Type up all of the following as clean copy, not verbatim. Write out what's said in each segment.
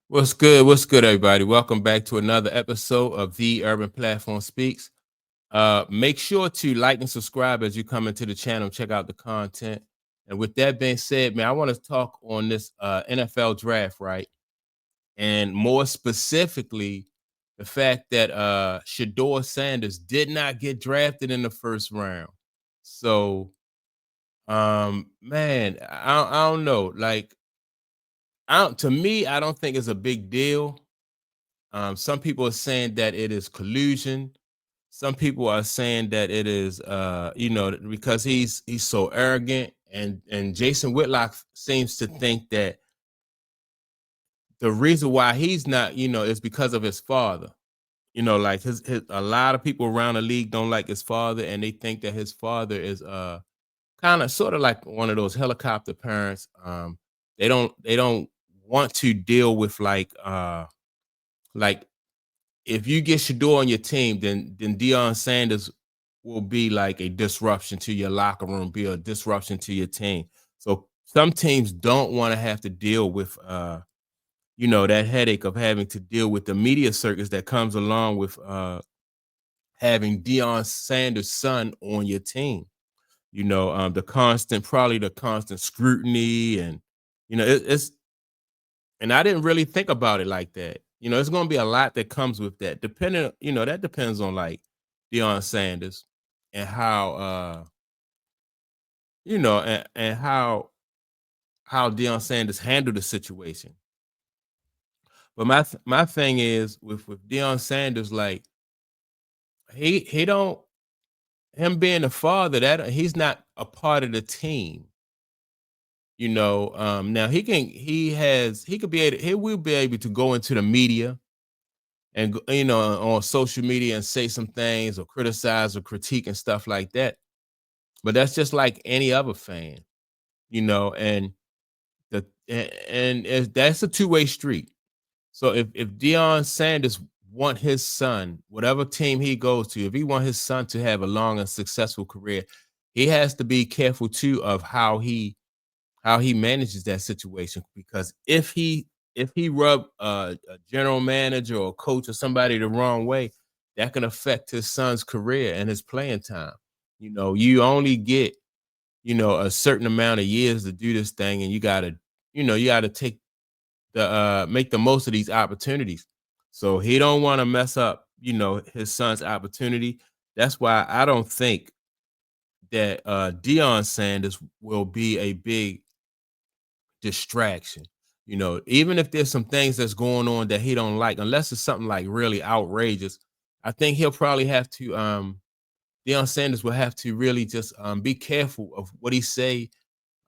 What's good? What's good, everybody? Welcome back to another episode of The Urban Platform Speaks. Make sure to like and subscribe as you come into the channel, check out the content. And with that being said, man, I want to talk on this NFL draft, right? And more specifically, the fact that Shedeur Sanders did not get drafted in the first round. So, man, I don't know. Like, to me, I don't think it's a big deal. Some people are saying that it is collusion. Some people are saying that it is, because he's so arrogant, and Jayson Whitlock seems to think that the reason why he's not, is because of his father. Like his a lot of people around the league don't like his father, and they think that his father is kind of sort of like one of those helicopter parents. They don't want to deal with like if you get Shedeur on your team, then Deion Sanders will be like a disruption to your locker room, be a disruption to your team. So some teams don't want to have to deal with that headache of having to deal with the media circus that comes along with having Deion Sanders' son on your team. Probably the constant scrutiny, and it's and I didn't really think about it like that. It's gonna be a lot that comes with that. That depends on like Deion Sanders and how and how Deion Sanders handled the situation. But my thing is with Deion Sanders, like he don't him being a father, that he's not a part of the team. Now he could be able he will be able to go into the media and on social media and say some things or criticize or critique and stuff like that. But that's just like any other fan, and that's a two-way street. So if Deion Sanders want his son, whatever team he goes to, if he want his son to have a long and successful career, he has to be careful too of how he manages that situation, because if he rub a general manager or a coach or somebody the wrong way, that can affect his son's career and his playing time. You only get a certain amount of years to do this thing, and you gotta take the make the most of these opportunities. So he don't want to mess up his son's opportunity. That's why I don't think that Deion Sanders will be a big distraction. Even if there's some things that's going on that he don't like, unless it's something like really outrageous, I think he'll probably have to Deion Sanders will have to really just be careful of what he say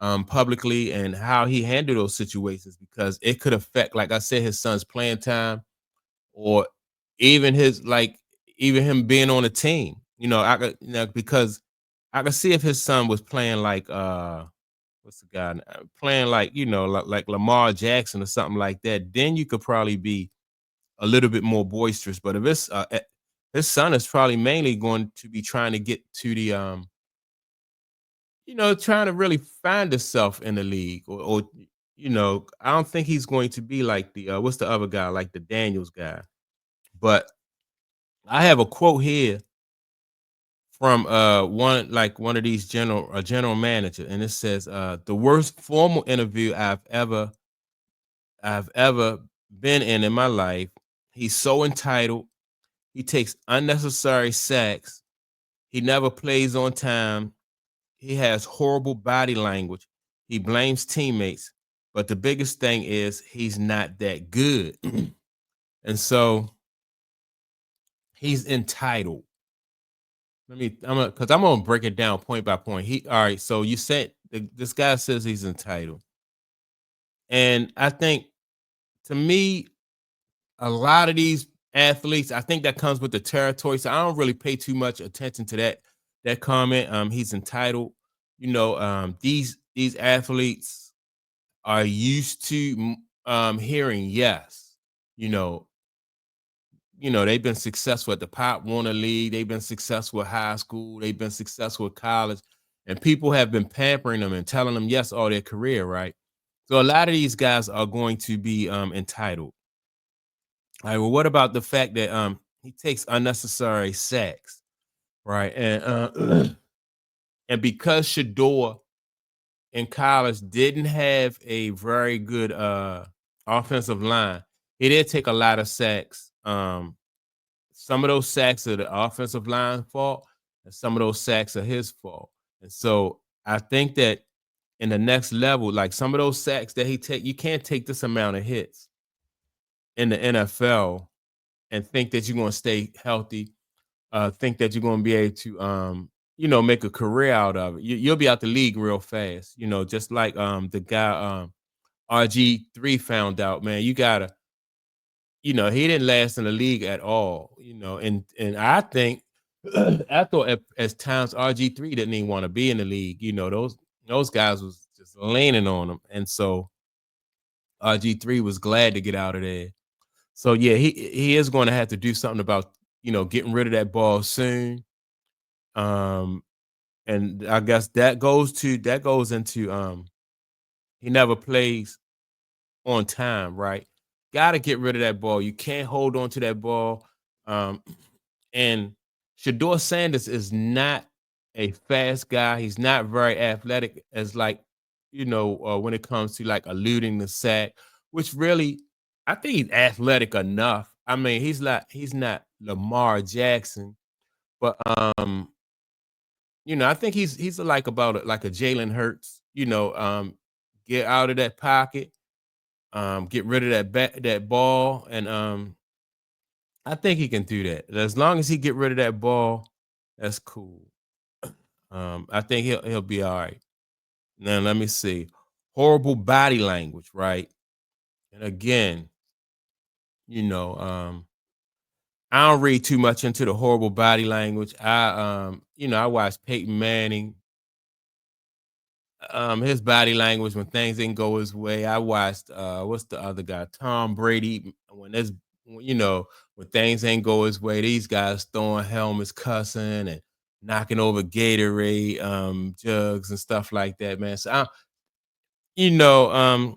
publicly and how he handle those situations, because it could affect, like I said, his son's playing time, or even even him being on a team. I could, because I could see if his son was playing like what's the guy playing like like Lamar Jackson or something like that, then you could probably be a little bit more boisterous. But if it's his son is probably mainly going to be trying to get to the trying to really find himself in the league, or I don't think he's going to be like the what's the other guy, like the Daniels guy. But I have a quote here from one of these general manager, and it says the worst formal interview I've ever been in my life. He's so entitled. He takes unnecessary sacks. He never plays on time. He has horrible body language. He blames teammates. But the biggest thing is he's not that good. And so he's entitled. Because I'm gonna break it down point by point. All right. So you said this guy says he's entitled, and I think, to me, a lot of these athletes, I think that comes with the territory. So I don't really pay too much attention to that comment. He's entitled. These athletes are used to hearing yes. You know, they've been successful at the Pop Warner League. They've been successful at high school. They've been successful at college, and people have been pampering them and telling them yes all their career, right? So a lot of these guys are going to be entitled. All right, well, what about the fact that he takes unnecessary sacks, right? And because Shedeur in college didn't have a very good offensive line, he did take a lot of sacks. Some of those sacks are the offensive line fault, and some of those sacks are his fault. And so I think that in the next level, like some of those sacks that he take, you can't take this amount of hits in the NFL and think that you're going to stay healthy. Think that you're going to be able to, make a career out of it. You'll be out the league real fast. Just like the guy RG3 found out. Man, you gotta he didn't last in the league at all, and I think I thought as times RG3 didn't even want to be in the league. Those guys was just leaning on him, and so RG3 was glad to get out of there. So yeah, he is going to have to do something about getting rid of that ball soon. Um, and I guess that goes into he never plays on time, right? Got to get rid of that ball. You can't hold on to that ball. Um, and Shador Sanders is not a fast guy. He's not very athletic as like, when it comes to like eluding the sack, which really I think he's athletic enough. I mean, he's not Lamar Jackson, but I think he's like about like a Jalen Hurts, get out of that pocket, get rid of that ball, and I think he can do that. As long as he get rid of that ball, that's cool. I think he'll be all right. Now let me see. Horrible body language, right? And again, you know, I don't read too much into the horrible body language. I watched Peyton Manning, his body language when things didn't go his way. I watched what's the other guy? Tom Brady you know when things ain't go his way, these guys throwing helmets, cussing and knocking over Gatorade jugs and stuff like that, man. So you know, um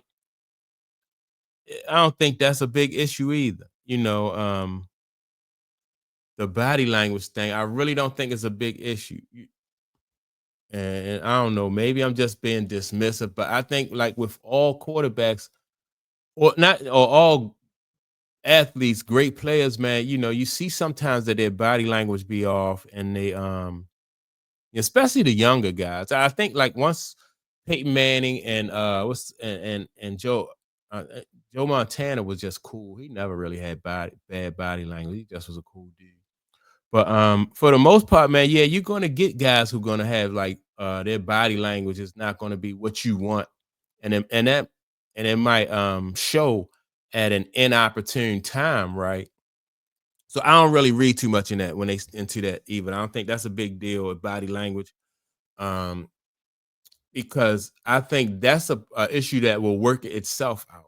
I don't think that's a big issue either. The body language thing, I really don't think it's a big issue. And I don't know, maybe I'm just being dismissive, but I think like with all quarterbacks, or not, or all athletes, great players, man, you see sometimes that their body language be off, and they especially the younger guys. I think like once Peyton Manning and and Joe Montana was just cool. He never really had bad body language. He just was a cool dude. But for the most part, man, yeah, you're gonna get guys who are gonna have like their body language is not gonna be what you want, and it might show at an inopportune time, right? So I don't really read too much in that when into that even. I don't think that's a big deal with body language. Um, because I think that's a issue that will work itself out.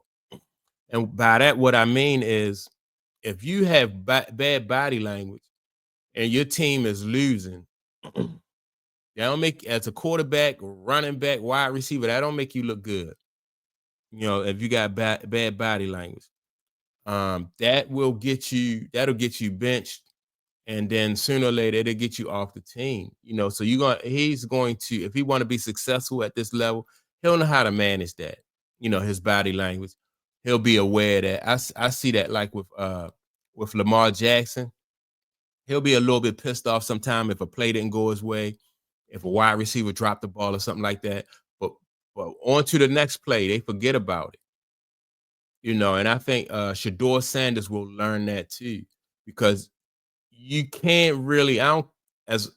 And by that, what I mean is if you have bad body language and your team is losing, that don't make as a quarterback, running back, wide receiver, that don't make you look good. If you got bad body language, that'll get you benched, and then sooner or later it'll get you off the team. So he's going to, if he want to be successful at this level, he'll know how to manage that. His body language. He'll be aware of that. I see that like with Lamar Jackson. He'll be a little bit pissed off sometime if a play didn't go his way, if a wide receiver dropped the ball or something like that. But on to the next play, they forget about it. And I think Shador Sanders will learn that too, because you can't really, I don't as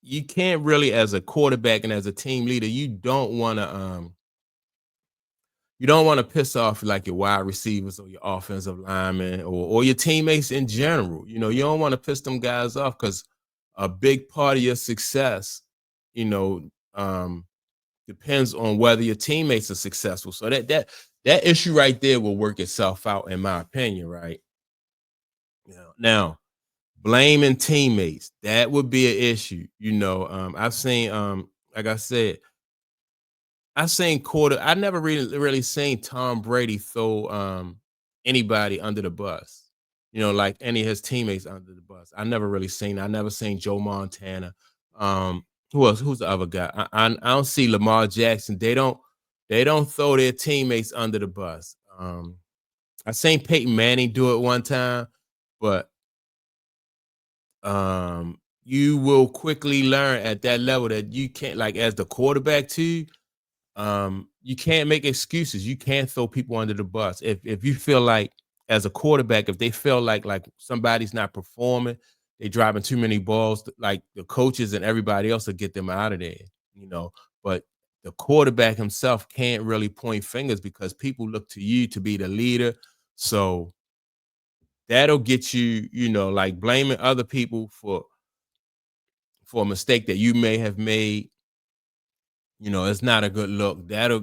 you can't really as a quarterback and as a team leader, you don't want to piss off like your wide receivers or your offensive linemen or your teammates in general. You don't want to piss them guys off because a big part of your success, you know, um, depends on whether your teammates are successful. So that issue right there will work itself out, in my opinion, right? Now, blaming teammates, that would be an issue. I've seen like I said, I never really seen Tom Brady throw anybody under the bus. like any of his teammates under the bus. I never seen Joe Montana. Who else? Who's the other guy? I don't see Lamar Jackson. They don't throw their teammates under the bus. I seen Peyton Manning do it one time, but you will quickly learn at that level that you can't, like, as the quarterback too, you can't make excuses. You can't throw people under the bus. If you feel like, as a quarterback, if they feel like somebody's not performing, they driving too many balls, like, the coaches and everybody else will get them out of there, you know. But the quarterback himself can't really point fingers because people look to you to be the leader. So that'll get you, like, blaming other people for a mistake that you may have made. It's not a good look. That'll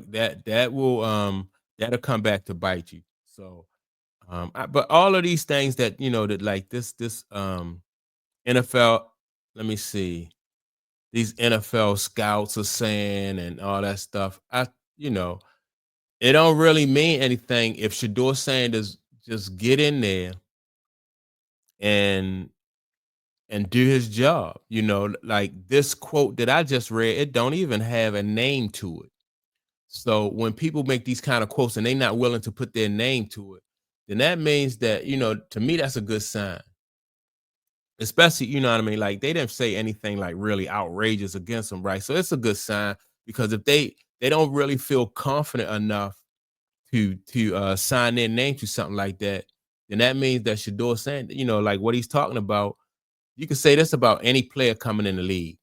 come back to bite you. So, but all of these things that, that, like, this NFL, let me see, these NFL scouts are saying and all that stuff. You know, it don't really mean anything if Shedeur Sanders just get in there and do his job. Like this quote that I just read, it don't even have a name to it. So when people make these kind of quotes and they not willing to put their name to it, then that means that, to me, that's a good sign. Especially, you know what I mean? Like, they didn't say anything like really outrageous against them, right? So it's a good sign, because if they don't really feel confident enough to sign their name to something like that, then that means that Shador saying, like what he's talking about, you can say this about any player coming in the league.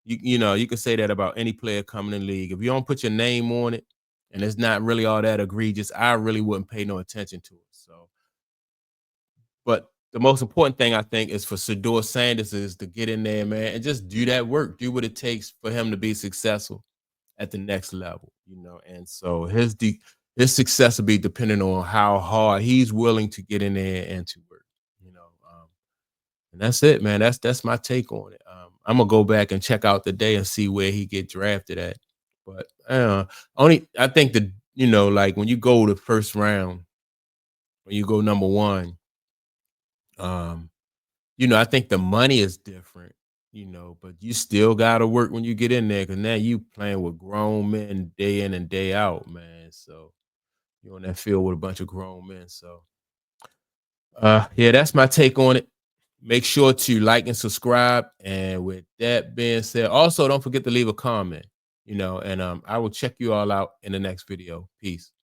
You can say that about any player coming in the league. If you don't put your name on it and it's not really all that egregious, I really wouldn't pay no attention to it. So, but the most important thing, I think, is for Shedeur Sanders is to get in there, man, and just do that work, do what it takes for him to be successful at the next level. And so his success will be dependent on how hard he's willing to get in there and to work. You know, and that's it, man. That's my take on it. I'm gonna go back and check out the day and see where he get drafted at. But I think that, like, when you go the first round, when you go number one, um, I think the money is different, but you still gotta work when you get in there, because now you playing with grown men day in and day out, man. So you're on that field with a bunch of grown men. So yeah, that's my take on it. Make sure to like and subscribe. And with that being said, also don't forget to leave a comment, and I will check you all out in the next video. Peace.